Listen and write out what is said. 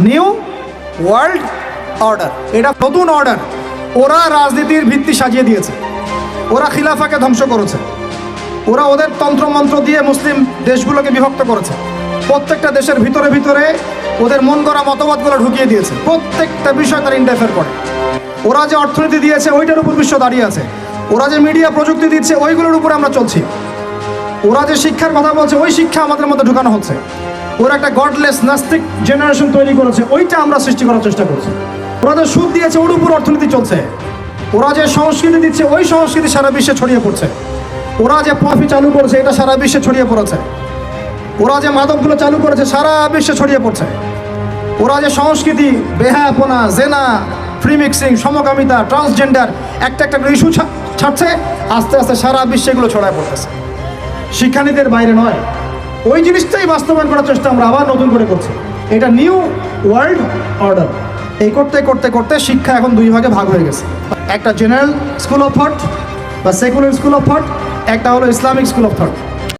New world order, এটা নতুন order. ওরা রাজনীতির ভিত্তি সাজিয়ে দিয়েছে, ওরা খিলাফাকে ধ্বংস করেছে, ওরা ওদের তন্ত্রমন্ত্র দিয়ে মুসলিম দেশগুলোকে বিভক্ত করেছে, প্রত্যেকটা দেশের ভিতরে ভিতরে ওদের মন গড়া মতবাদগুলো ঢুকিয়ে দিয়েছে, প্রত্যেকটা বিষয় তারা ইন্টারফেয়ার করে। ওরা যে অর্থনীতি দিয়েছে ওইটার উপর বিশ্ব দাঁড়িয়ে আছে, ওরা যে মিডিয়া প্রযুক্তি দিচ্ছে ওইগুলোর উপরে আমরা চলছি, ওরা যে শিক্ষার কথা বলছে ওই শিক্ষা আমাদের মধ্যে ঢুকানো হচ্ছে, ওরা একটা গডলেস নাস্তিক জেনারেশন তৈরি করেছে, ওইটা আমরা সৃষ্টি করার চেষ্টা করছি। ওরা যে সুদ দিয়েছে ওর উপর অর্থনীতি চলছে, ওরা যে সংস্কৃতি দিচ্ছে ওই সংস্কৃতি সারা বিশ্বে ছড়িয়ে পড়ছে, ওরা যে পফি চালু করেছে এটা সারা বিশ্বে ছড়িয়ে পড়েছে, ওরা যে মাদকগুলো চালু করেছে সারা বিশ্বে ছড়িয়ে পড়ছে, ওরা যে সংস্কৃতি বেহায়াপনা, জেনা, ফ্রি মিক্সিং, সমকামিতা, ট্রান্সজেন্ডার একটা একটা ইস্যু ছাড়ছে, আস্তে আস্তে সারা বিশ্বে এগুলো ছড়ায় পড়তেছে। শিক্ষানীতির বাইরে নয়, ওই জিনিসটাই বাস্তবায়ন করার চেষ্টা আমরা আবার নতুন করে করছি। এটা নিউ ওয়ার্ল্ড অর্ডার। এই করতে করতে করতে শিক্ষা এখন দুই ভাগে ভাগ হয়ে গেছে, একটা জেনারেল স্কুল অফ থট বা সেকুলার স্কুল অফ থট, একটা হলো ইসলামিক স্কুল অফ থট।